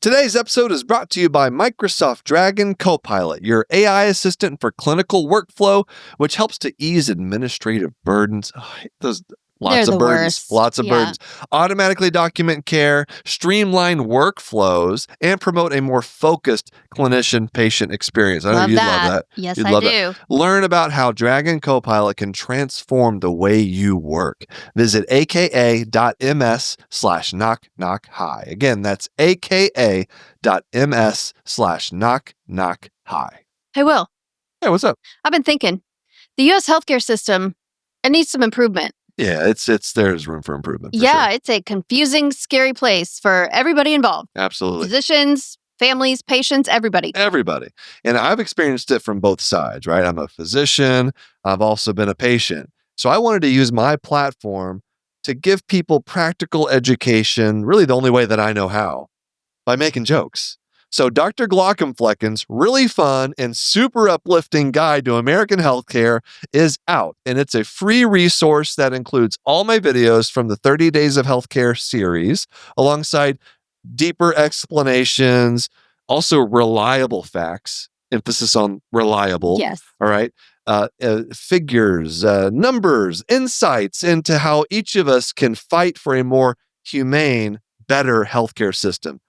Today's episode is brought to you by Microsoft Dragon Copilot, your AI assistant for clinical workflow, which helps to ease administrative burdens. Oh, I hate those. They're the worst. Lots of burdens. Automatically document care, streamline workflows, and promote a more focused clinician-patient experience. I know you'd love that. Yes, You'd I love do. that. Learn about how Dragon Copilot can transform the way you work. Visit aka.ms/knock-knock-hi. Again, that's aka.ms/knock-knock-hi. Hey, Will, Hey, what's up? I've been thinking, the U.S. healthcare system, it needs some improvement. Yeah, there's room for improvement. For Yeah, sure. it's a confusing, scary place for everybody involved. Absolutely. Physicians, families, patients, everybody. Everybody. And I've experienced it from both sides, right? I'm a physician. I've also been a patient. So I wanted to use my platform to give people practical education, really the only way that I know how, by making jokes. So Dr. Glockenflecken's really fun and super uplifting guide to American healthcare is out, and it's a free resource that includes all my videos from the 30 Days of Healthcare series, alongside deeper explanations, also reliable facts, emphasis on reliable. Yes. All right. Figures, numbers, insights into how each of us can fight for a more humane, better healthcare system.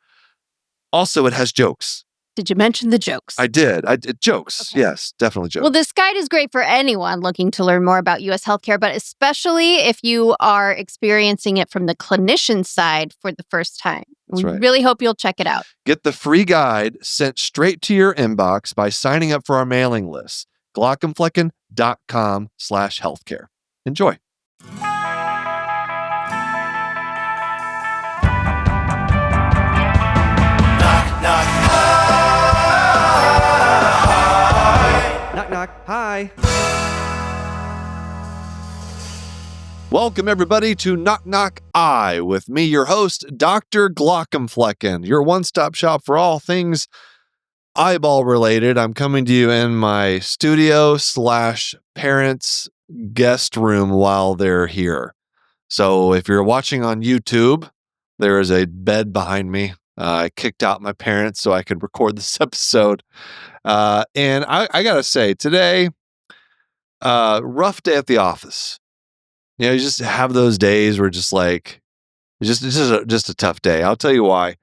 Also, it has jokes. Did you mention the jokes? I did. Jokes. Okay. Yes, definitely jokes. Well, this guide is great for anyone looking to learn more about U.S. healthcare, but especially if you are experiencing it from the clinician side for the first time. That's right. Really hope you'll check it out. Get the free guide sent straight to your inbox by signing up for our mailing list, glockenflecken.com/healthcare. Enjoy. Knock, knock. Hi. Welcome, everybody, to Knock Knock I, with me, your host, Dr. Glockenflecken, your one-stop shop for all things eyeball related. I'm coming to you in my studio/parents' guest room while they're here. So if you're watching on YouTube, there is a bed behind me. I kicked out my parents so I could record this episode. And I got to say, today, rough day at the office. You know, you just have those days where just like, it's just a tough day. I'll tell you why.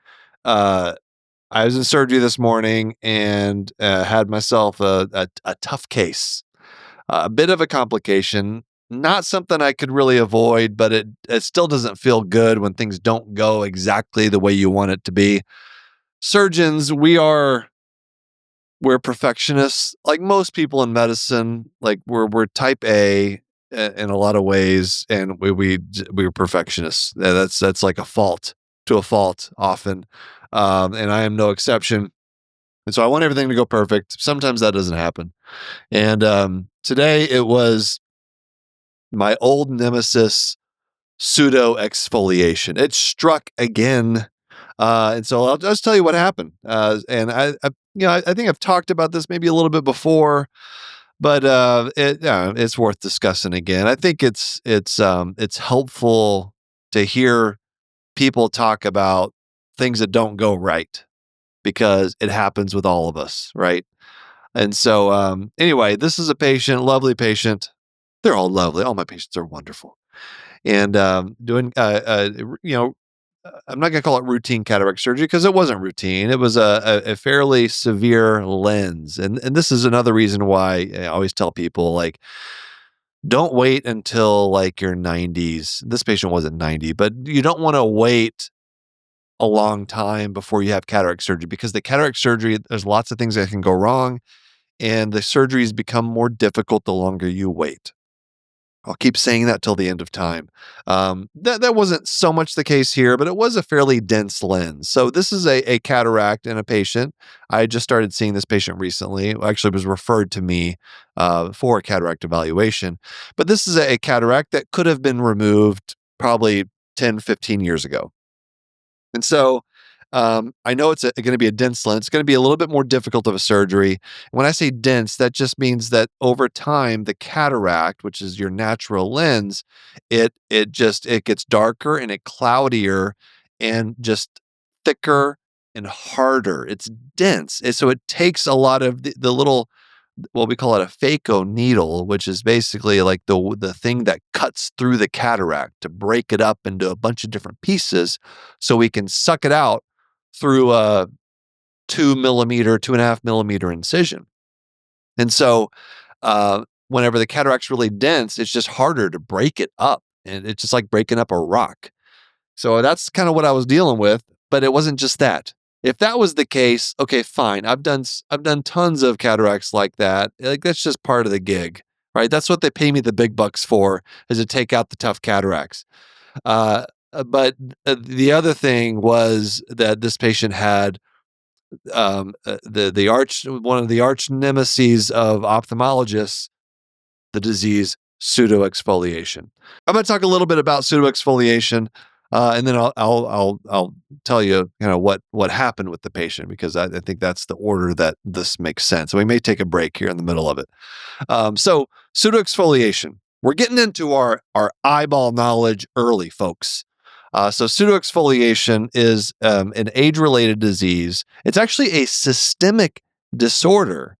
I was in surgery this morning and had myself a tough case, a bit of a complication, not something I could really avoid, but it still doesn't feel good when things don't go exactly the way you want it to be. Surgeons, we're perfectionists, like most people in medicine. Like we're type A in a lot of ways, and we're perfectionists. That's like a fault often, and I am no exception. And so I want everything to go perfect. Sometimes that doesn't happen. And today it was my old nemesis, pseudoexfoliation. It struck again. And so I'll just tell you what happened. And I think I've talked about this maybe a little bit before, but it's worth discussing again. I think it's helpful to hear people talk about things that don't go right, because it happens with all of us, right? And so anyway, this is a patient, lovely patient. They're all lovely. All my patients are wonderful. And doing I'm not going to call it routine cataract surgery, because it wasn't routine. It was a fairly severe lens. And this is another reason why I always tell people, like, don't wait until like your 90s. This patient wasn't 90, but you don't want to wait a long time before you have cataract surgery, because the cataract surgery, there's lots of things that can go wrong, and the surgeries become more difficult the longer you wait. I'll keep saying that till the end of time. That wasn't so much the case here, but it was a fairly dense lens. So this is a cataract in a patient. I just started seeing this patient recently. Actually, was referred to me for a cataract evaluation. But this is a cataract that could have been removed probably 10, 15 years ago. And so I know it's going to be a dense lens. It's going to be a little bit more difficult of a surgery. When I say dense, that just means that over time, the cataract, which is your natural lens, it gets darker and it cloudier and just thicker and harder. It's dense. And so it takes a lot of the little, well, we call it a phaco needle, which is basically like the thing that cuts through the cataract to break it up into a bunch of different pieces so we can suck it out through a 2 millimeter, 2.5 millimeter incision. And so whenever the cataract's really dense, it's just harder to break it up. And it's just like breaking up a rock. So that's kind of what I was dealing with, but it wasn't just that. If that was the case, okay, fine. I've done tons of cataracts like that. Like that's just part of the gig, right? That's what they pay me the big bucks for, is to take out the tough cataracts. But the other thing was that this patient had one of the arch nemesis of ophthalmologists, the disease pseudoexfoliation. I'm going to talk a little bit about pseudoexfoliation, and then I'll tell you what happened with the patient, because I think that's the order that this makes sense. So we may take a break here in the middle of it. So pseudoexfoliation. We're getting into our eyeball knowledge early, folks. So pseudoexfoliation is an age-related disease. It's actually a systemic disorder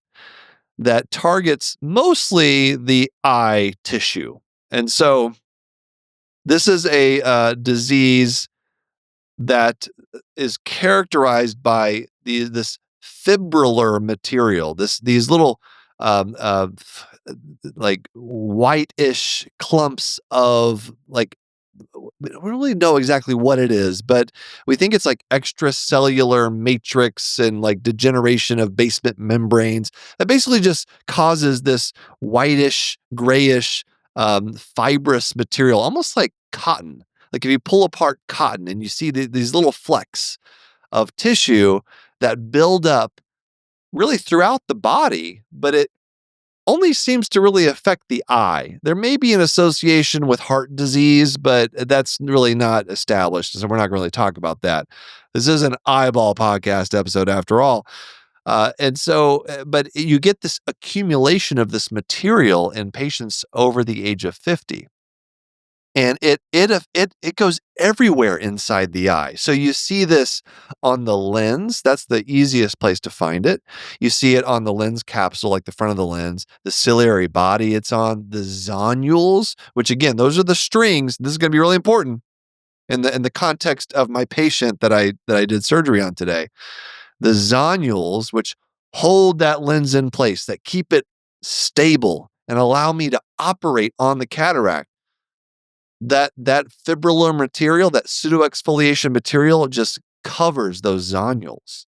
that targets mostly the eye tissue. And so this is a disease that is characterized by this fibrillar material, these little like whitish clumps of like, we don't really know exactly what it is, but we think it's like extracellular matrix and like degeneration of basement membranes that basically just causes this whitish, grayish, fibrous material, almost like cotton. Like if you pull apart cotton and you see these little flecks of tissue that build up really throughout the body, but it only seems to really affect the eye. There may be an association with heart disease, but that's really not established. So we're not going to really talk about that. This is an eyeball podcast episode after all. But you get this accumulation of this material in patients over the age of 50. And it goes everywhere inside the eye. So you see this on the lens. That's the easiest place to find it. You see it on the lens capsule, like the front of the lens, the ciliary body it's on, the zonules, which again, those are the strings. This is going to be really important in the context of my patient that I did surgery on today. The zonules, which hold that lens in place, that keep it stable and allow me to operate on the cataract. That fibrillar material, that pseudoexfoliation material, just covers those zonules.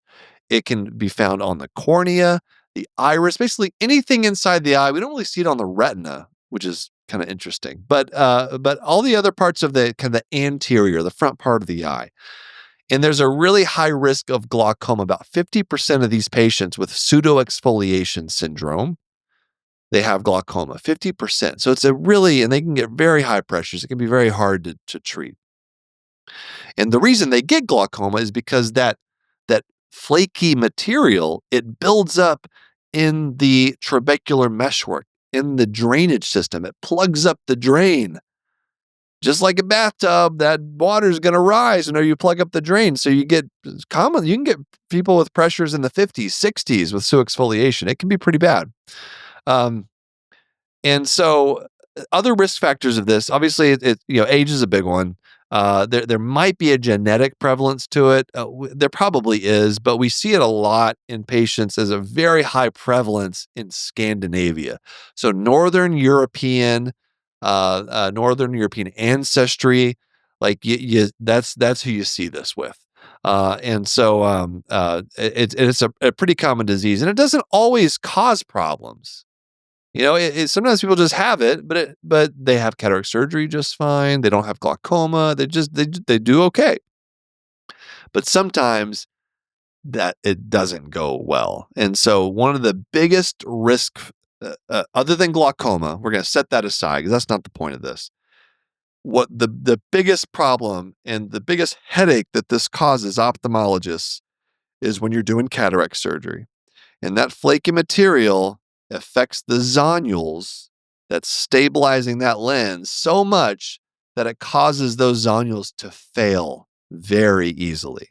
It can be found on the cornea, the iris, basically anything inside the eye. We don't really see it on the retina, which is kind of interesting. But all the other parts of the kind of the anterior, the front part of the eye. And there's a really high risk of glaucoma. About 50% of these patients with pseudoexfoliation syndrome, they have glaucoma, 50%. So and they can get very high pressures. It can be very hard to treat. And the reason they get glaucoma is because that flaky material, it builds up in the trabecular meshwork, in the drainage system. It plugs up the drain. Just like a bathtub, that water is going to rise whenever you plug up the drain. So you can get people with pressures in the 50s, 60s with pseudoexfoliation. It can be pretty bad. And so other risk factors of this, obviously, age is a big one. There might be a genetic prevalence to it. There probably is, but we see it a lot in patients as a very high prevalence in Scandinavia. So Northern European ancestry, like that's who you see this with. It's a pretty common disease, and it doesn't always cause problems. Sometimes people just have it, but they have cataract surgery just fine. They don't have glaucoma. They do okay. But sometimes that it doesn't go well. And so one of the biggest risk, other than glaucoma, we're going to set that aside because that's not the point of this. What the biggest problem and the biggest headache that this causes ophthalmologists is when you're doing cataract surgery. And that flaky material affects the zonules that's stabilizing that lens so much that it causes those zonules to fail very easily.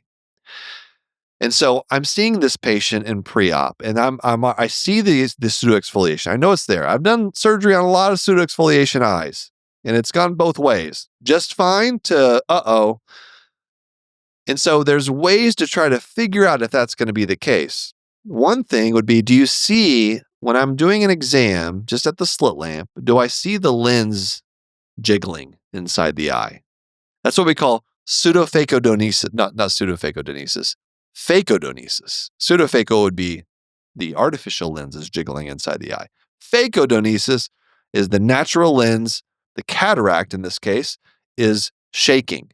And so I'm seeing this patient in pre-op, and I see this pseudoexfoliation. I know it's there. I've done surgery on a lot of pseudoexfoliation eyes, and it's gone both ways. Just fine to uh-oh. And so there's ways to try to figure out if that's going to be the case. One thing would be, do you see when I'm doing an exam just at the slit lamp, do I see the lens jiggling inside the eye? That's what we call pseudophacodonesis, not pseudophacodonesis, phacodonesis. Pseudophaco would be the artificial lenses jiggling inside the eye. Phacodonesis is the natural lens, the cataract in this case, is shaking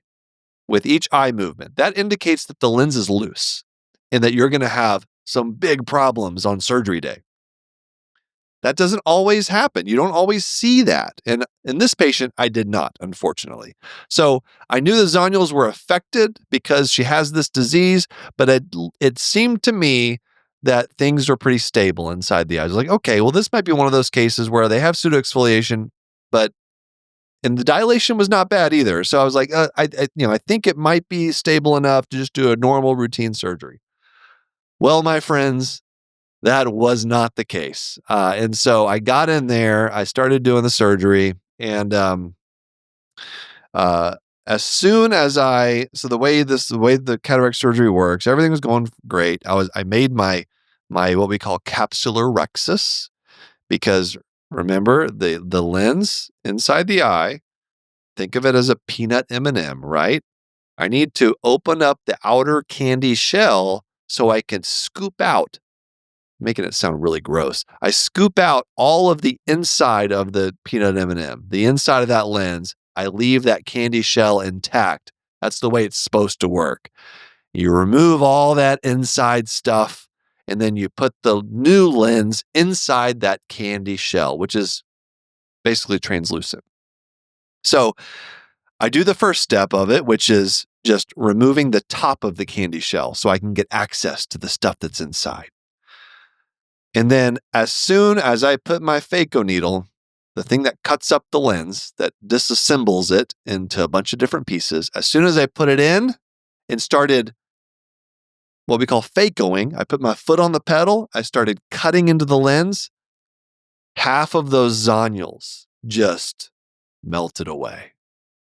with each eye movement. That indicates that the lens is loose and that you're going to have some big problems on surgery day. That doesn't always happen. You don't always see that. And in this patient, I did not, unfortunately. So I knew the zonules were affected because she has this disease, but it seemed to me that things were pretty stable inside the eyes. I was like, okay, well, this might be one of those cases where they have pseudoexfoliation, and the dilation was not bad either. So I was like, I think it might be stable enough to just do a normal routine surgery. Well, my friends, that was not the case. And so I got in there, I started doing the surgery, and as soon as the way the cataract surgery works, everything was going great. I made my what we call capsular rhexis, because remember the lens inside the eye, think of it as a peanut M&M, right? I need to open up the outer candy shell so I can scoop out, making it sound really gross. I scoop out all of the inside of the peanut M&M, the inside of that lens. I leave that candy shell intact. That's the way it's supposed to work. You remove all that inside stuff, and then you put the new lens inside that candy shell, which is basically translucent. So I do the first step of it, which is just removing the top of the candy shell so I can get access to the stuff that's inside. And then as soon as I put my phaco needle, the thing that cuts up the lens, that disassembles it into a bunch of different pieces, as soon as I put it in and started what we call phacoing, I put my foot on the pedal, I started cutting into the lens, half of those zonules just melted away.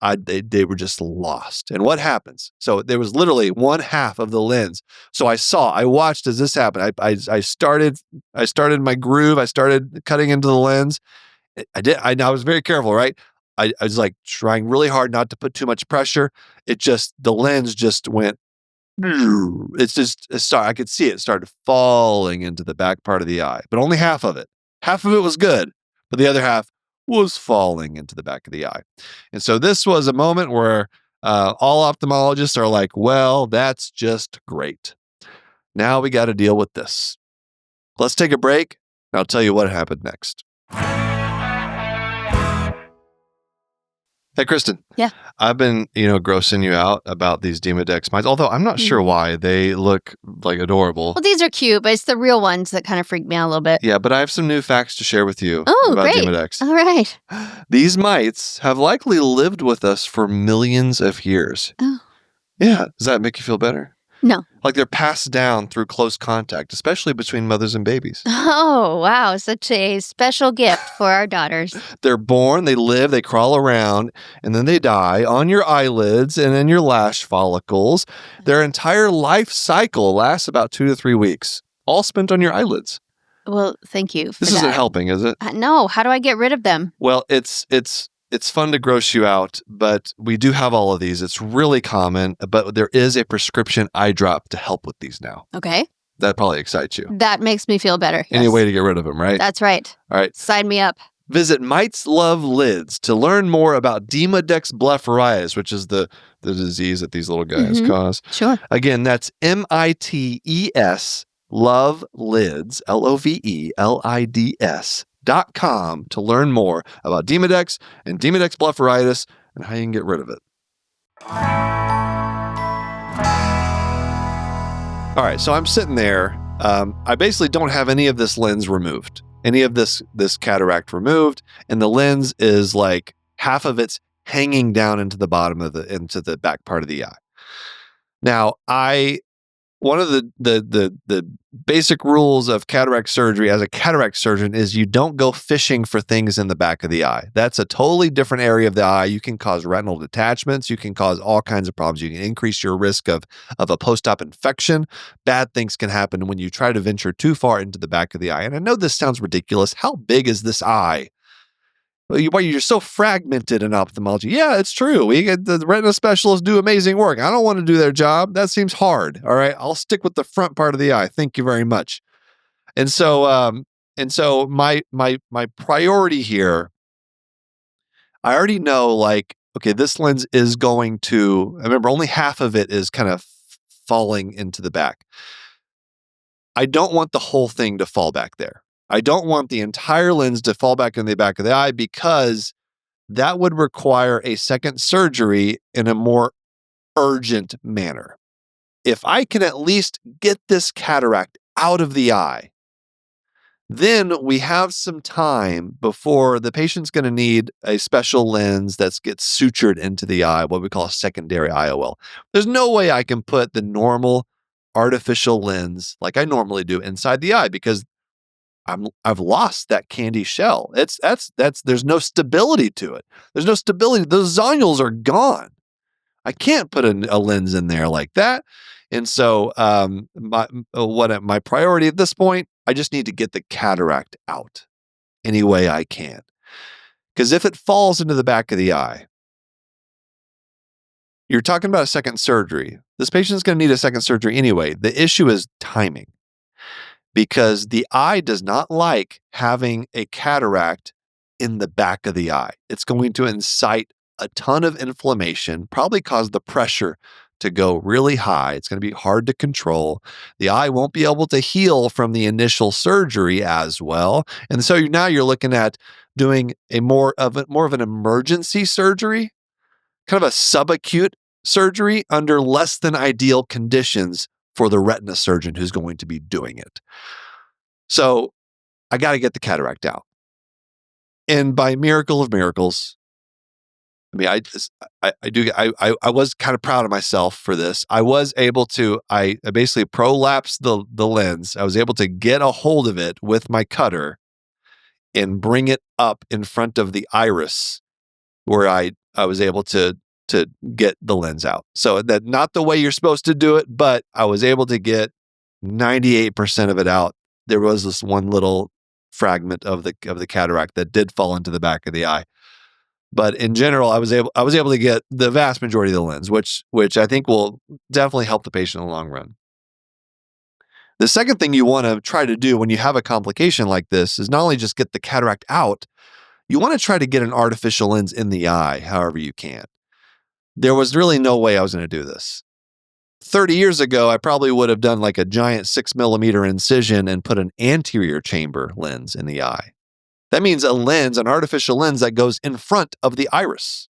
They were just lost. And what happens? So there was literally one half of the lens. So I watched as this happened. I started my groove. I started cutting into the lens. I was very careful, right? I was like trying really hard not to put too much pressure. The lens just went, I could see it started falling into the back part of the eye, but only half of it. Half of it was good, but the other half was falling into the back of the eye. And so this was a moment where all ophthalmologists are like, well, that's just great. Now we got to deal with this. Let's take a break, and I'll tell you what happened next. Hey, Kristen. Yeah. I've been, grossing you out about these Demodex mites, although I'm not sure why. They look like adorable. Well, these are cute, but it's the real ones that kind of freak me out a little bit. Yeah, but I have some new facts to share with you about great. Demodex. All right. These mites have likely lived with us for millions of years. Oh. Yeah. Does that make you feel better? No. Like they're passed down through close contact, especially between mothers and babies. Oh, wow. Such a special gift for our daughters. They're born, they live, they crawl around, and then they die on your eyelids and in your lash follicles. Their entire life cycle lasts about 2 to 3 weeks, all spent on your eyelids. Well, thank you for This isn't helping, is it? No. How do I get rid of them? Well, it's fun to gross you out, but we do have all of these. It's really common, but there is a prescription eye drop to help with these now. Okay. That probably excites you. That makes me feel better. Any way to get rid of them, right? That's right. All right. Sign me up. Visit Mites Love Lids to learn more about Demodex blepharitis, which is the disease that these little guys cause. Sure. Again, that's MITES Love Lids, LOVELIDS.com to learn more about Demodex and Demodex blepharitis and how you can get rid of it. All right, so I'm sitting there. I basically don't have any of this lens removed, any of this cataract removed, and the lens is like half of it's hanging down into the bottom of into the back part of the eye. Now, I one of the basic rules of cataract surgery as a cataract surgeon is you don't go fishing for things in the back of the eye. That's a totally different area of the eye. You can cause retinal detachments. You can cause all kinds of problems. You can increase your risk of a post-op infection. Bad things can happen when you try to venture too far into the back of the eye. And I know this sounds ridiculous. How big is this eye? Well, you're so fragmented in ophthalmology. Yeah, it's true. We get the retina specialists do amazing work. I don't want to do their job. That seems hard. All right, I'll stick with the front part of the eye. Thank you very much. And so, my priority here, I already know, like, okay, this lens is going to. I remember only half of it is kind of falling into the back. I don't want the whole thing to fall back there. I don't want the entire lens to fall back in the back of the eye because that would require a second surgery in a more urgent manner. If I can at least get this cataract out of the eye, then we have some time before the patient's going to need a special lens that gets sutured into the eye, what we call a secondary IOL. There's no way I can put the normal artificial lens like I normally do inside the eye because I've lost that candy shell. There's no stability to it. There's no stability. Those zonules are gone. I can't put a lens in there like that. And so, my priority at this point, I just need to get the cataract out any way I can. Because if it falls into the back of the eye, you're talking about a second surgery. This patient's going to need a second surgery anyway. The issue is timing. Because the eye does not like having a cataract in the back of the eye. It's going to incite a ton of inflammation, probably cause the pressure to go really high. It's going to be hard to control. The eye won't be able to heal from the initial surgery as well. And so now you're looking at doing more of an emergency surgery, kind of a subacute surgery under less than ideal conditions for the retina surgeon who's going to be doing it. So I got to get the cataract out. And by miracle of miracles, I mean, I was kind of proud of myself for this. I was able to, I basically prolapsed the lens. I was able to get a hold of it with my cutter and bring it up in front of the iris where I was able to get the lens out. So that not the way you're supposed to do it, but I was able to get 98% of it out. There was this one little fragment of the cataract that did fall into the back of the eye. But in general, I was able to get the vast majority of the lens, which I think will definitely help the patient in the long run. The second thing you want to try to do when you have a complication like this is not only just get the cataract out, you want to try to get an artificial lens in the eye however you can. There was really no way I was going to do this. 30 years ago, I probably would have done like a giant 6mm incision and put an anterior chamber lens in the eye. That means an artificial lens that goes in front of the iris.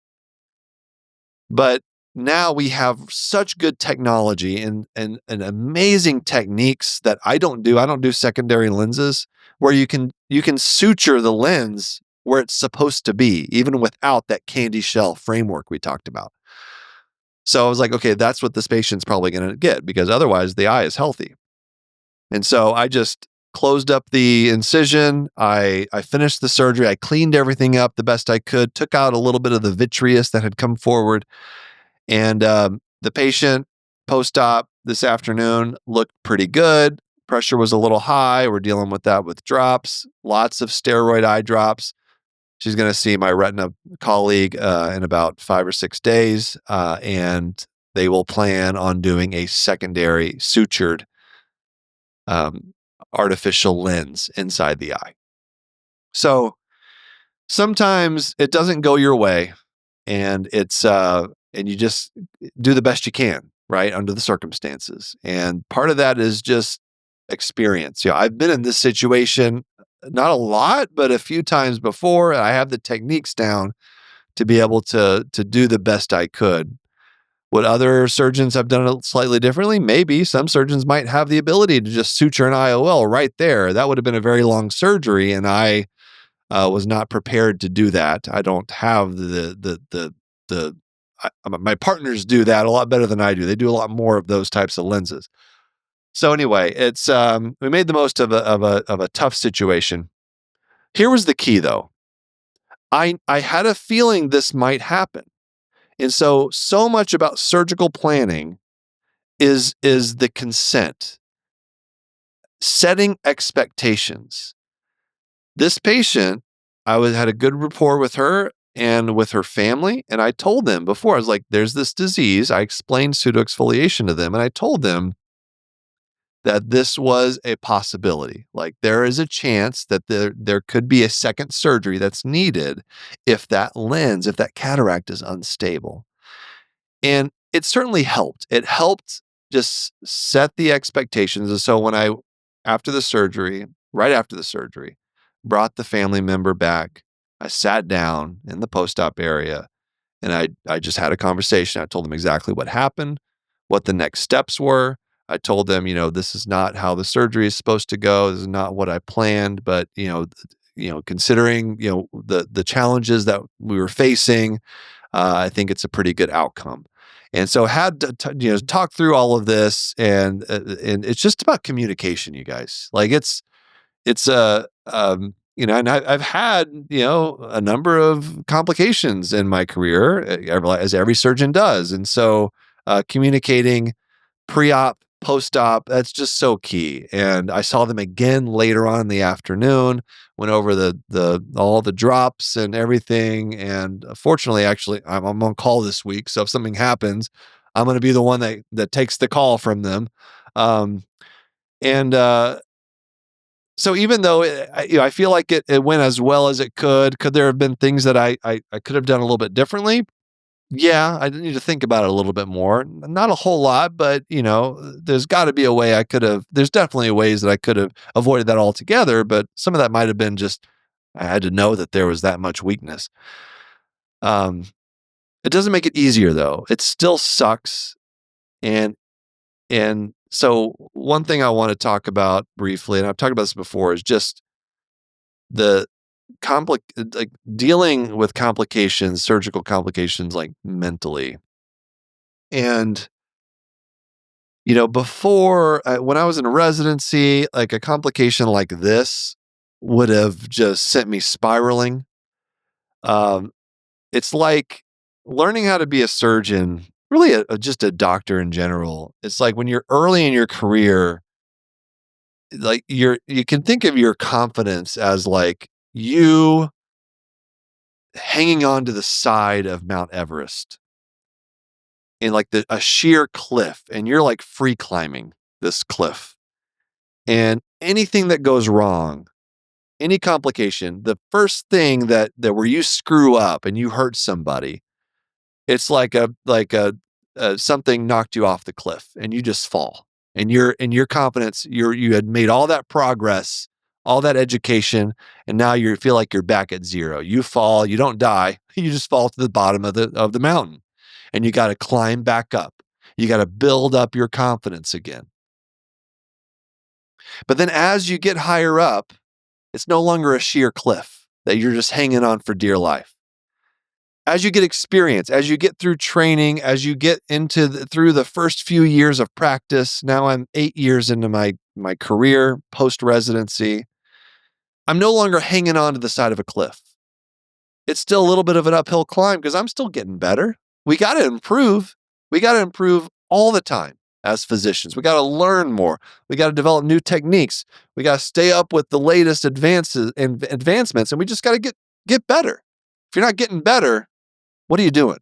But now we have such good technology and amazing techniques that I don't do. I don't do secondary lenses where you can suture the lens where it's supposed to be, even without that candy shell framework we talked about. So I was like, okay, that's what this patient's probably going to get because otherwise the eye is healthy. And so I just closed up the incision. I finished the surgery. I cleaned everything up the best I could, took out a little bit of the vitreous that had come forward. And the patient post-op this afternoon looked pretty good. Pressure was a little high. We're dealing with that with drops, lots of steroid eye drops. She's going to see my retina colleague in about 5 or 6 days, and they will plan on doing a secondary sutured artificial lens inside the eye. So sometimes it doesn't go your way, and and you just do the best you can, right, under the circumstances. And part of that is just experience. I've been in this situation not a lot, but a few times before. I have the techniques down to be able to do the best I could. Would other surgeons have done it slightly differently? Maybe. Some surgeons might have the ability to just suture an IOL right there. That would have been a very long surgery, and I was not prepared to do that. I don't have my partners do that a lot better than I do. They do a lot more of those types of lenses. So anyway, it's we made the most of a tough situation. Here was the key though. I had a feeling this might happen. And so much about surgical planning is the consent, setting expectations. This patient, had a good rapport with her and with her family, and I told them before, I was like, "There's this disease." I explained pseudoexfoliation to them, and I told them that this was a possibility. Like, there is a chance that there could be a second surgery that's needed if that lens, if that cataract is unstable. And it certainly helped. It helped just set the expectations. And so when after the surgery, right after the surgery, brought the family member back, I sat down in the post-op area and I just had a conversation. I told them exactly what happened, what the next steps were. I told them, this is not how the surgery is supposed to go. This is not what I planned, but considering, the challenges that we were facing, I think it's a pretty good outcome. And so had to talk through all of this, and it's just about communication, you guys. Like it's and I've had a number of complications in my career, as every surgeon does, and so communicating pre-op, post-op, that's just so key. And I saw them again later on in the afternoon, went over the all the drops and everything. And fortunately, actually, I'm on call this week, so if something happens, I'm going to be the one that takes the call from them. Um, and So even though I feel like it went as well as it could there have been things that I could have done a little bit differently? Yeah, I need to think about it a little bit more. Not a whole lot, but there's got to be a way there's definitely ways that I could have avoided that altogether, but some of that might have been just I had to know that there was that much weakness. Um, it doesn't make it easier though. It still sucks. And so one thing I want to talk about briefly, and I've talked about this before, is just the like dealing with complications, surgical complications, like mentally. And before, when I was in residency, like a complication like this would have just sent me spiraling. Um, it's like learning how to be a surgeon, really just a doctor in general. It's like when you're early in your career, like you can think of your confidence as like you hanging on to the side of Mount Everest in like a sheer cliff, and you're like free climbing this cliff. And anything that goes wrong, any complication, the first thing that where you screw up and you hurt somebody, it's like something knocked you off the cliff and you just fall. And your confidence, you had made all that progress, all that education, and now you feel like you're back at zero. You fall, you don't die, you just fall to the bottom of the mountain. And you got to climb back up. You got to build up your confidence again. But then as you get higher up, it's no longer a sheer cliff that you're just hanging on for dear life. As you get experience, as you get through training, as you get through the first few years of practice, now I'm 8 years into my career post residency. I'm no longer hanging on to the side of a cliff. It's still a little bit of an uphill climb because I'm still getting better. We got to improve. We got to improve all the time as physicians. We got to learn more. We got to develop new techniques. We got to stay up with the latest advances and advancements, and we just got to get better. If you're not getting better, what are you doing?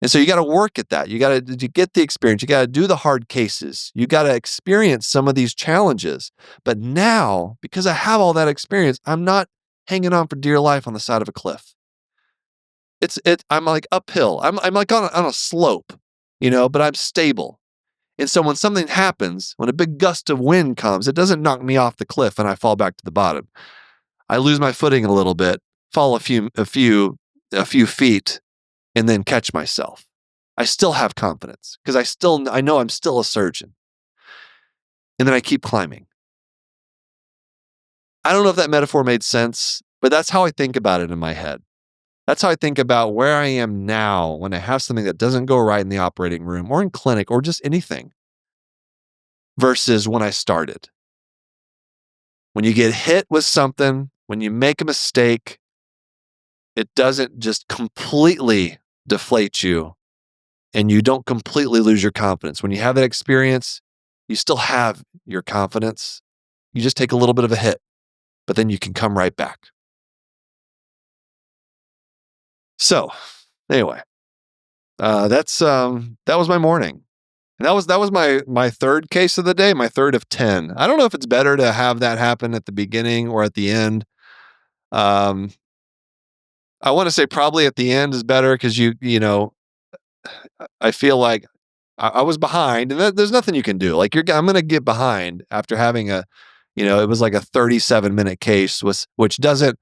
And so you got to work at that. You got to get the experience. You got to do the hard cases. You got to experience some of these challenges. But now, because I have all that experience, I'm not hanging on for dear life on the side of a cliff. I'm like uphill. I'm like on a slope, but I'm stable. And so when something happens, when a big gust of wind comes, it doesn't knock me off the cliff and I fall back to the bottom. I lose my footing a little bit, fall a few feet, and then catch myself. I still have confidence because I know I'm still a surgeon. And then I keep climbing. I don't know if that metaphor made sense, but that's how I think about it in my head. That's how I think about where I am now when I have something that doesn't go right in the operating room or in clinic or just anything. versus when I started. When you get hit with something, when you make a mistake, it doesn't just completely deflate you and you don't completely lose your confidence. When you have that experience, you still have your confidence. You just take a little bit of a hit, but then you can come right back. So, anyway, that was my morning. And that was my third case of the day, my third of 10. I don't know if it's better to have that happen at the beginning or at the end. Um, I want to say probably at the end is better because I feel like I was behind, and there's nothing you can do. Like I'm going to get behind after having it was like a 37-minute case, which doesn't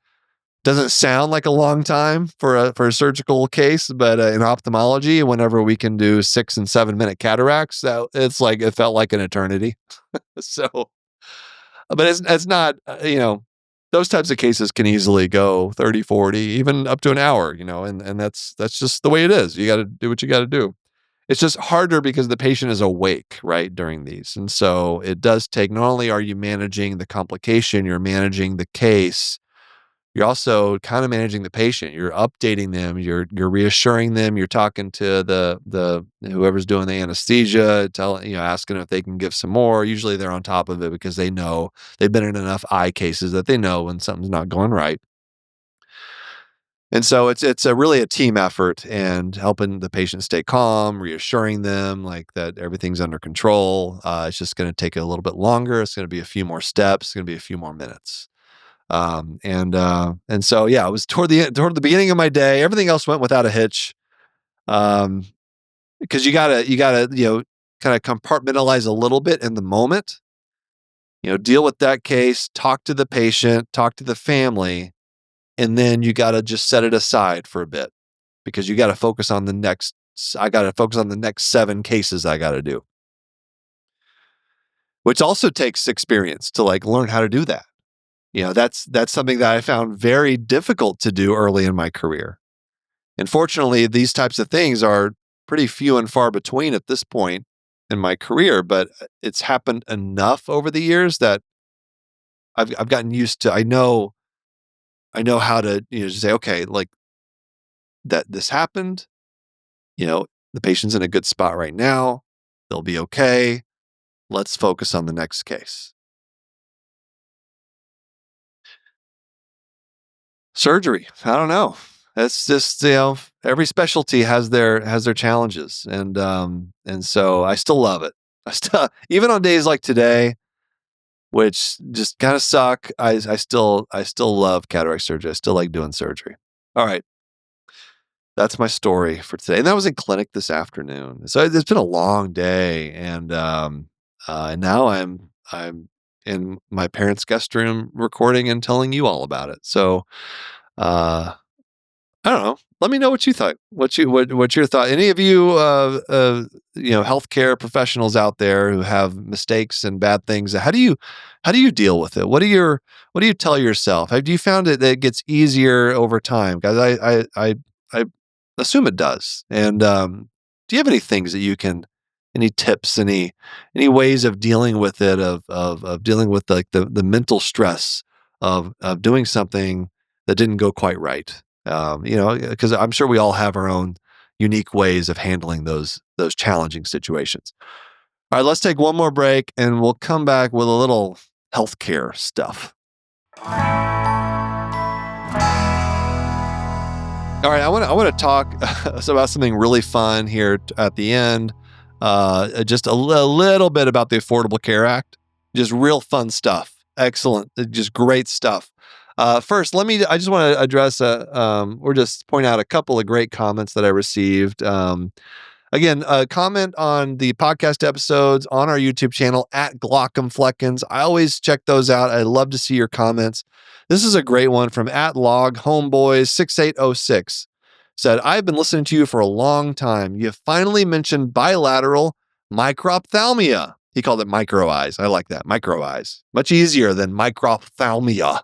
sound like a long time for a surgical case, but in ophthalmology, whenever we can do 6 and 7-minute cataracts, it felt like an eternity. So, but it's not, those types of cases can easily go 30, 40, even up to an hour, and that's just the way it is. You got to do what you got to do. It's just harder because the patient is awake, right, during these. And so it does take, not only are you managing the complication, you're managing the case, you're also kind of managing the patient. You're updating them, you're reassuring them, you're talking to the whoever's doing the anesthesia, asking if they can give some more. Usually they're on top of it because they know they've been in enough eye cases that they know when something's not going right. And so it's really a team effort and helping the patient stay calm, reassuring them like that everything's under control. It's just going to take a little bit longer. It's going to be a few more steps. It's going to be a few more minutes. And so yeah, it was toward the beginning of my day. Everything else went without a hitch. Because you gotta kind of compartmentalize a little bit in the moment. Deal with that case, talk to the patient, talk to the family, and then you got to just set it aside for a bit because you got to focus on the next. I got to focus on the next 7 cases I got to do, which also takes experience to learn how to do that. That's something that I found very difficult to do early in my career. And fortunately, these types of things are pretty few and far between at this point in my career, but it's happened enough over the years that I've gotten used to. I know how to just say, okay, like that this happened. The patient's in a good spot right now. They'll be okay. Let's focus on the next case. Surgery. I don't know. It's just, every specialty has their challenges. And so I still love it. I still, even on days like today, which just kind of suck, I still love cataract surgery. I still like doing surgery. All right. That's my story for today. And that was in clinic this afternoon. So it's been a long day. And now I'm in my parents' guest room recording and telling you all about it. So, I don't know. Let me know what you thought. What's your thought? Any of you, healthcare professionals out there who have mistakes and bad things? How do you deal with it? What do you tell yourself? Have you found that it gets easier over time? Guys, I assume it does. And do you have any things that any tips, any ways of dealing with it, of dealing with the mental stress of doing something that didn't go quite right? Because I'm sure we all have our own unique ways of handling those challenging situations. All right, let's take one more break and we'll come back with a little healthcare stuff. All right, I want to talk about something really fun here at the end. Just a little bit about the Affordable Care Act. Just real fun stuff. Excellent, just great stuff. First, I just want to address or just point out a couple of great comments that I received. Again, comment on the podcast episodes on our YouTube channel at Glock'emfleckens. I always check those out. I love to see your comments. This is a great one from @LogHomeboys6806. Said, I've been listening to you for a long time. You finally mentioned bilateral microphthalmia. He called it micro eyes. I like that. Micro eyes. Much easier than microphthalmia.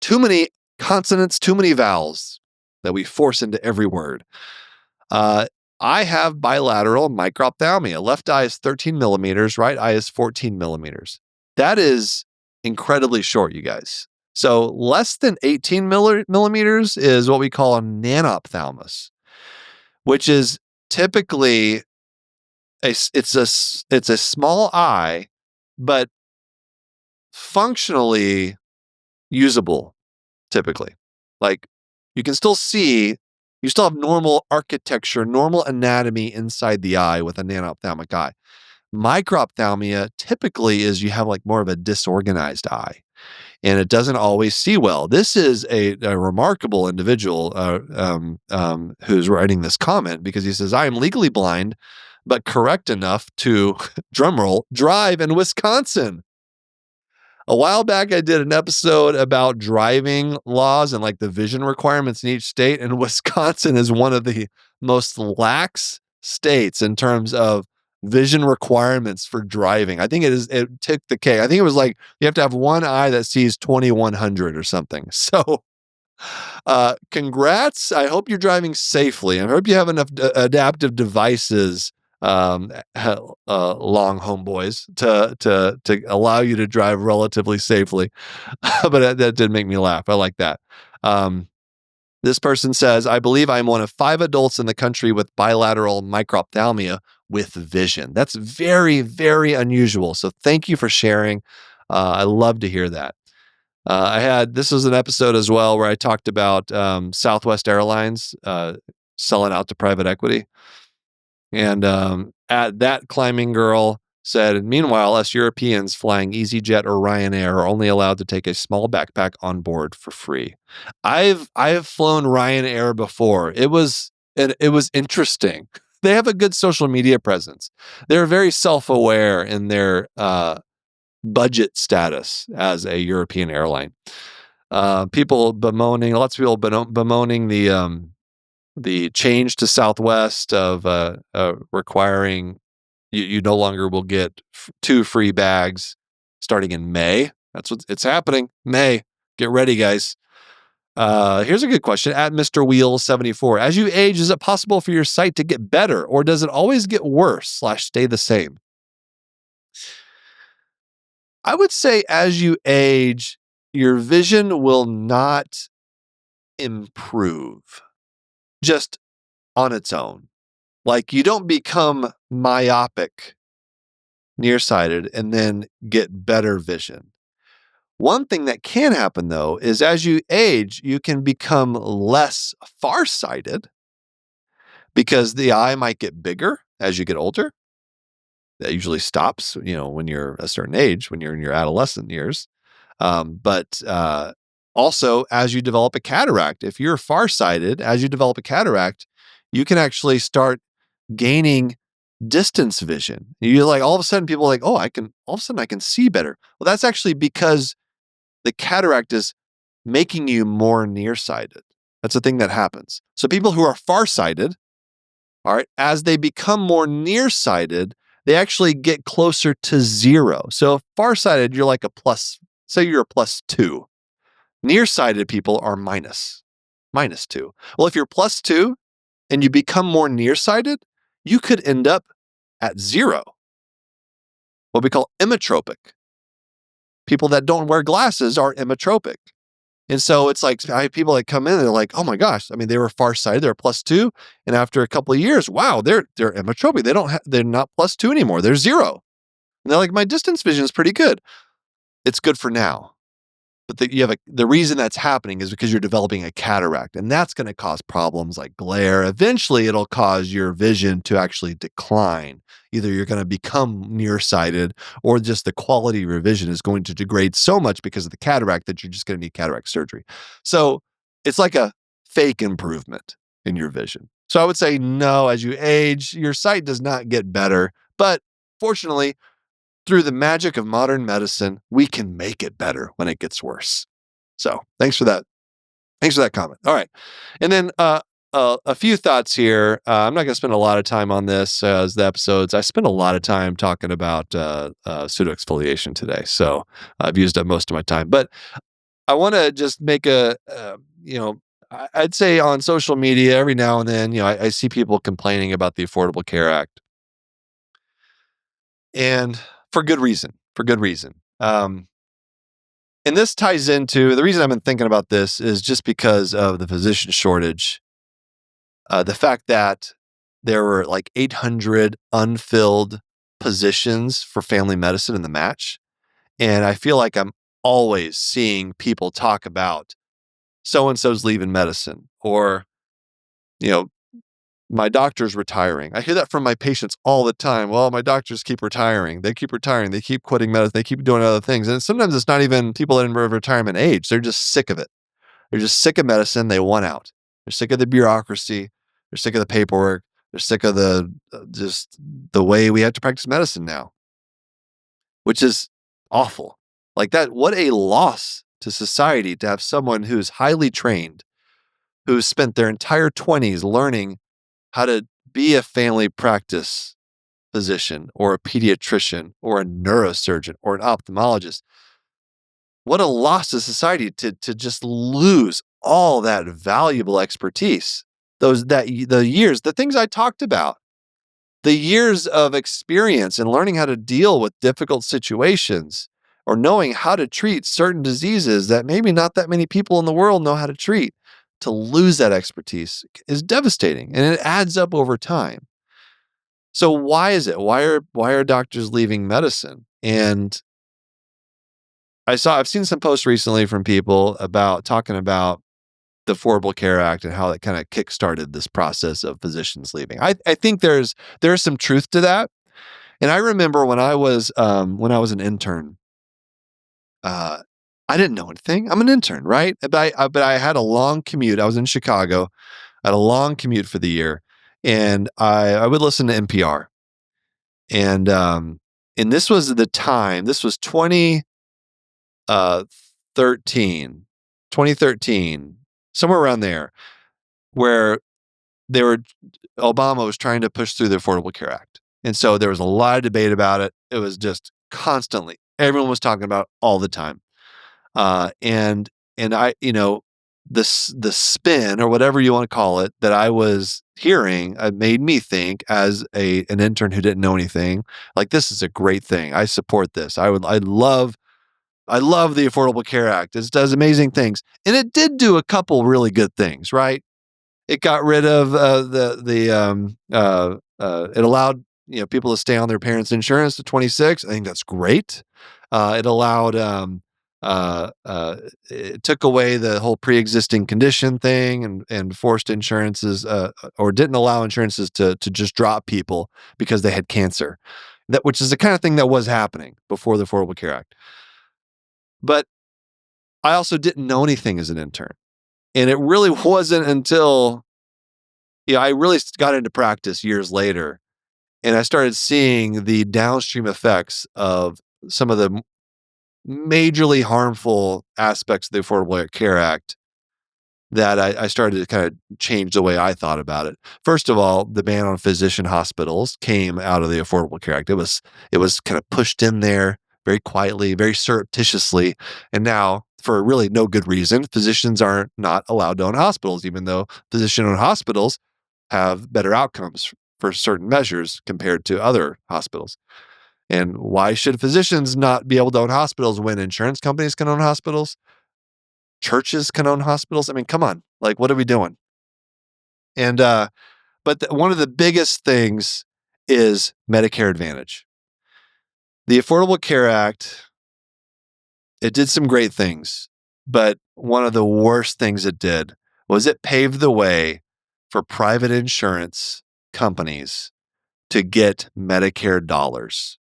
Too many consonants, too many vowels that we force into every word. I have bilateral microphthalmia. Left eye is 13 millimeters, right eye is 14 millimeters. That is incredibly short, you guys. So less than 18 millimeters is what we call a nanophthalmos, which is typically it's a small eye, but functionally usable typically. Like you can still see, you still have normal architecture, normal anatomy inside the eye with a nanophthalmic eye. Microphthalmia typically is you have like more of a disorganized eye and it doesn't always see well. This is a remarkable individual who's writing this comment because he says, I am legally blind, but correct enough to, drumroll, drive in Wisconsin. A while back, I did an episode about driving laws and like the vision requirements in each state. And Wisconsin is one of the most lax states in terms of vision requirements for driving. I think it took the cake. I think it was like you have to have one eye that sees 2100 or something. So congrats. I hope you're driving safely. I hope you have enough adaptive devices, long homeboys, to allow you to drive relatively safely. But that did make me laugh. I like that. This person says, I believe I'm one of 5 adults in the country with bilateral microphthalmia with vision. That's very, very unusual. So thank you for sharing. I love to hear that. This was an episode as well where I talked about Southwest Airlines selling out to private equity. And at that climbing girl said, meanwhile, us Europeans flying EasyJet or Ryanair are only allowed to take a small backpack on board for free. I've flown Ryanair before. It was interesting. They have a good social media presence. They're very self-aware in their budget status as a European airline. Lots of people bemoaning the change to Southwest of requiring you no longer will get 2 free bags starting in May. That's it's happening. May. Get ready, guys. Here's a good question at Mr. Wheels 74. As you age, is it possible for your sight to get better, or does it always get worse / stay the same? I would say as you age, your vision will not improve just on its own. Like you don't become myopic, nearsighted, and then get better vision. One thing that can happen though is as you age, you can become less farsighted because the eye might get bigger as you get older. That usually stops, when you're a certain age, when you're in your adolescent years. But also, as you develop a cataract, if you're farsighted, as you develop a cataract, you can actually start gaining distance vision. You're like, all of a sudden, people are like, oh, all of a sudden I can see better. Well, that's actually because the cataract is making you more nearsighted. That's a thing that happens. So people who are farsighted, all right, as they become more nearsighted, they actually get closer to 0. So farsighted, you're like say you're a +2. Nearsighted people are -2. Well, if you're +2 and you become more nearsighted, you could end up at 0. What we call emmetropic. People that don't wear glasses are emmetropic. And so it's like I have people that come in and they're like, oh my gosh, I mean, they were farsighted, they're +2. And after a couple of years, wow, they're emmetropic. They're not +2 anymore. They're 0. And they're like, my distance vision is pretty good. It's good for now. But the reason that's happening is because you're developing a cataract, and that's going to cause problems like glare. Eventually, it'll cause your vision to actually decline. Either you're going to become nearsighted, or just the quality of your vision is going to degrade so much because of the cataract that you're just going to need cataract surgery. So it's like a fake improvement in your vision. So I would say no, as you age, your sight does not get better. But fortunately, through the magic of modern medicine, we can make it better when it gets worse. So thanks for that. Thanks for that comment. All right. And then a few thoughts here. I'm not going to spend a lot of time on this as the episodes. I spent a lot of time talking about pseudoexfoliation today. So I've used up most of my time. But I want to just make I'd say on social media every now and then, I see people complaining about the Affordable Care Act, and for good reason. For good reason. And this ties into the reason I've been thinking about this is just because of the physician shortage. The fact that there were like 800 unfilled positions for family medicine in the match. And I feel like I'm always seeing people talk about so and so's leaving medicine, or, you know, my doctor's retiring. I hear that from my patients all the time. Well, my doctors keep retiring. They keep retiring. They keep quitting medicine. They keep doing other things. And sometimes it's not even people in retirement age. They're just sick of it. They're just sick of medicine. They want out. They're sick of the bureaucracy. They're sick of the paperwork. They're sick of the just the way we have to practice medicine now, which is awful. Like that, what a loss to society to have someone who's highly trained, who's spent their entire 20s learning how to be a family practice physician or a pediatrician or a neurosurgeon or an ophthalmologist. What a loss to society to just lose all that valuable expertise. The years, the things I talked about, the years of experience in learning how to deal with difficult situations or knowing how to treat certain diseases that maybe not that many people in the world know how to treat. To lose that expertise is devastating, and it adds up over time. So why is it? Why are doctors leaving medicine? And I've seen some posts recently from people about talking about the Affordable Care Act and how it kind of kickstarted this process of physicians leaving. I think there's some truth to that. And I remember when I was an intern, uh, I didn't know anything. I'm an intern, right? But I had a long commute. I was in Chicago. I had a long commute for the year, and I would listen to NPR. And this was the time. This was 13, 2013, somewhere around there, where they were Obama was trying to push through the Affordable Care Act. And so there was a lot of debate about it. It was just constantly, everyone was talking about it all the time. And I, the spin or whatever you want to call it that I was hearing made me think as an intern who didn't know anything, like, this is a great thing. I support this. I love the Affordable Care Act. It does amazing things. And it did do a couple really good things, right? It got rid of it allowed people to stay on their parents' insurance to 26. I think that's great. It allowed it took away the whole pre-existing condition thing and forced insurances or didn't allow insurances to just drop people because they had cancer. Which is the kind of thing that was happening before the Affordable Care Act. But I also didn't know anything as an intern. And it really wasn't until I really got into practice years later, and I started seeing the downstream effects of some of the majorly harmful aspects of the Affordable Care Act that I started to kind of change the way I thought about it. First of all, the ban on physician hospitals came out of the Affordable Care Act. It was kind of pushed in there very quietly, very surreptitiously, and now, for really no good reason, physicians are not allowed to own hospitals, even though physician-owned hospitals have better outcomes for certain measures compared to other hospitals. And why should physicians not be able to own hospitals when insurance companies can own hospitals? Churches can own hospitals? I mean, come on. Like, what are we doing? And one of the biggest things is Medicare Advantage. The Affordable Care Act, it did some great things, but one of the worst things it did was it paved the way for private insurance companies to get Medicare dollars.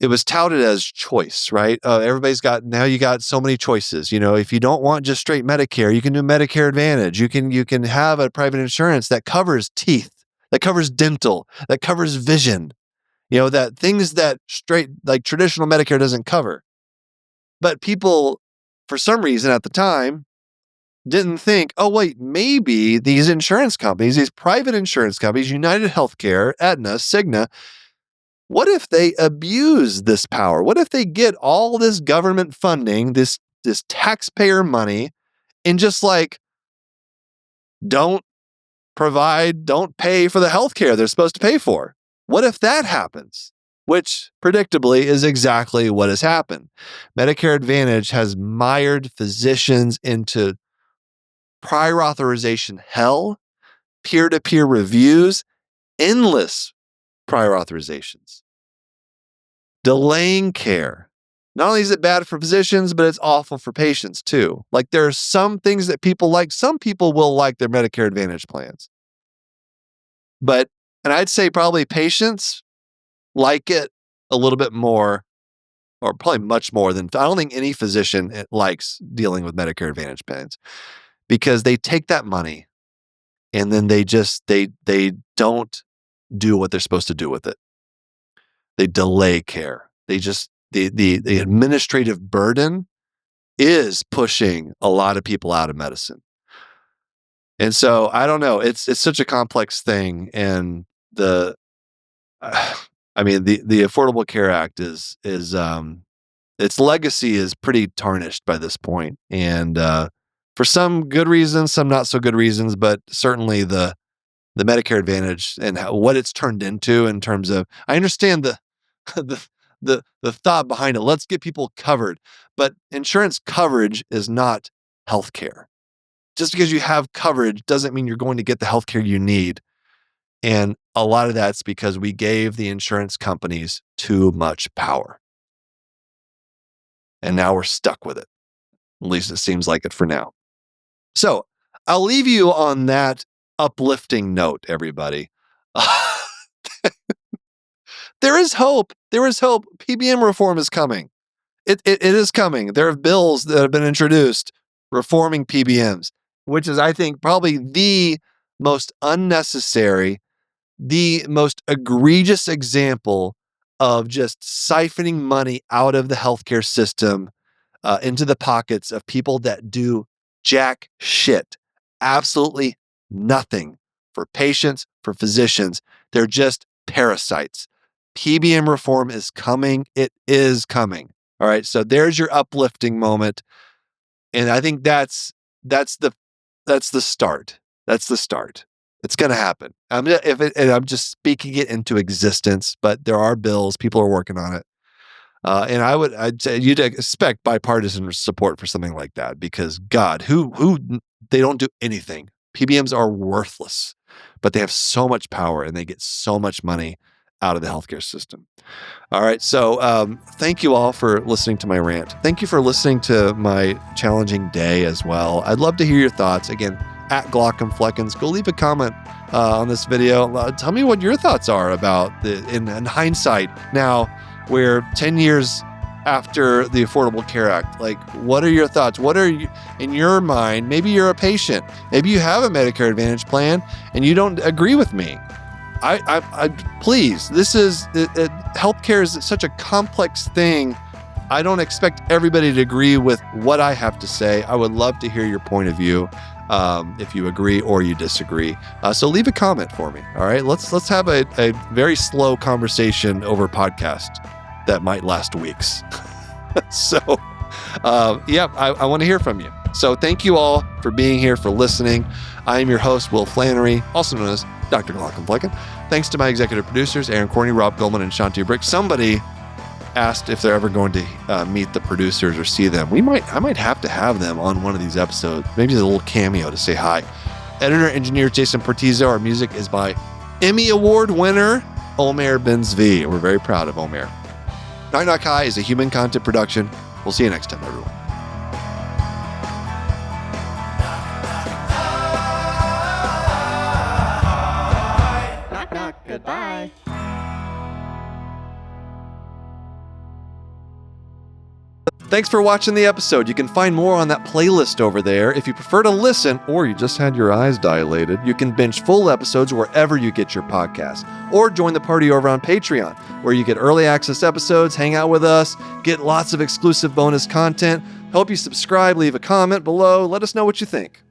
It was touted as choice, right? Now you got so many choices. If you don't want just straight Medicare, you can do Medicare Advantage. You can have a private insurance that covers teeth, that covers dental, that covers vision. That things that straight like traditional Medicare doesn't cover. But people, for some reason at the time, didn't think, oh wait, maybe these insurance companies, these private insurance companies, United Healthcare, Aetna, Cigna, what if they abuse this power? What if they get all this government funding, this taxpayer money, and just like don't pay for the healthcare they're supposed to pay for. What if that happens? Which predictably is exactly what has happened. Medicare Advantage has mired physicians into prior authorization hell, peer-to-peer reviews, endless prior authorizations, delaying care. Not only is it bad for physicians, but it's awful for patients too. Like there are some things that people like. Some people will like their Medicare Advantage plans. And I'd say probably patients like it a little bit more, or probably much more than, I don't think any physician likes dealing with Medicare Advantage plans, because they take that money and then they don't do what they're supposed to do with it. They delay care. The administrative burden is pushing a lot of people out of medicine. And so I don't know, it's such a complex thing. And the Affordable Care Act is its legacy is pretty tarnished by this point. And for some good reasons, some not so good reasons, but certainly the Medicare Advantage and what it's turned into in terms of, I understand the the thought behind it. Let's get people covered, but insurance coverage is not healthcare. Just because you have coverage doesn't mean you're going to get the healthcare you need. And a lot of that's because we gave the insurance companies too much power. And now we're stuck with it. At least it seems like it for now. So I'll leave you on that uplifting note, everybody. There is hope. There is hope. PBM reform is coming. It is coming. There are bills that have been introduced reforming PBMs, which is, I think, probably the most unnecessary, the most egregious example of just siphoning money out of the healthcare system into the pockets of people that do jack shit. Absolutely nothing for patients, for physicians. They're just parasites. PBM reform is coming. It is coming. All right. So there's your uplifting moment. And I think that's the start. That's the start. It's going to happen. And I'm just speaking it into existence, but there are bills. People are working on it. And I'd say you'd expect bipartisan support for something like that, because God, they don't do anything. PBMs are worthless, but they have so much power and they get so much money out of the healthcare system. All right. So thank you all for listening to my rant. Thank you for listening to my challenging day as well. I'd love to hear your thoughts. Again, at Glock'em go leave a comment on this video. Tell me what your thoughts are about in hindsight now, we're 10 years after the Affordable Care Act. Like, what are your thoughts? What are you, in your mind? Maybe you're a patient. Maybe you have a Medicare Advantage plan and you don't agree with me. Please, healthcare is such a complex thing. I don't expect everybody to agree with what I have to say. I would love to hear your point of view, if you agree or you disagree. So leave a comment for me. All right, let's have a very slow conversation over podcast that might last weeks. So, I want to hear from you. So thank you all for being here, for listening. I am your host, Will Flanary, also known as Dr. Glock'em. Thanks to my executive producers, Aaron Corney, Rob Goldman, and Shanti Brick. Somebody asked if they're ever going to meet the producers or see them. I might have to have them on one of these episodes. Maybe a little cameo to say hi. Editor, engineer, Jason Portizo. Our music is by Emmy Award winner, Omer Benzvi. We're very proud of Omer. Knock Knock Hi is a human content production. We'll see you next time, everyone. Knock, knock, goodbye. Thanks for watching the episode. You can find more on that playlist over there. If you prefer to listen, or you just had your eyes dilated, you can binge full episodes wherever you get your podcasts. Or join the party over on Patreon, where you get early access episodes, hang out with us, get lots of exclusive bonus content. Hope you subscribe, leave a comment below. Let us know what you think.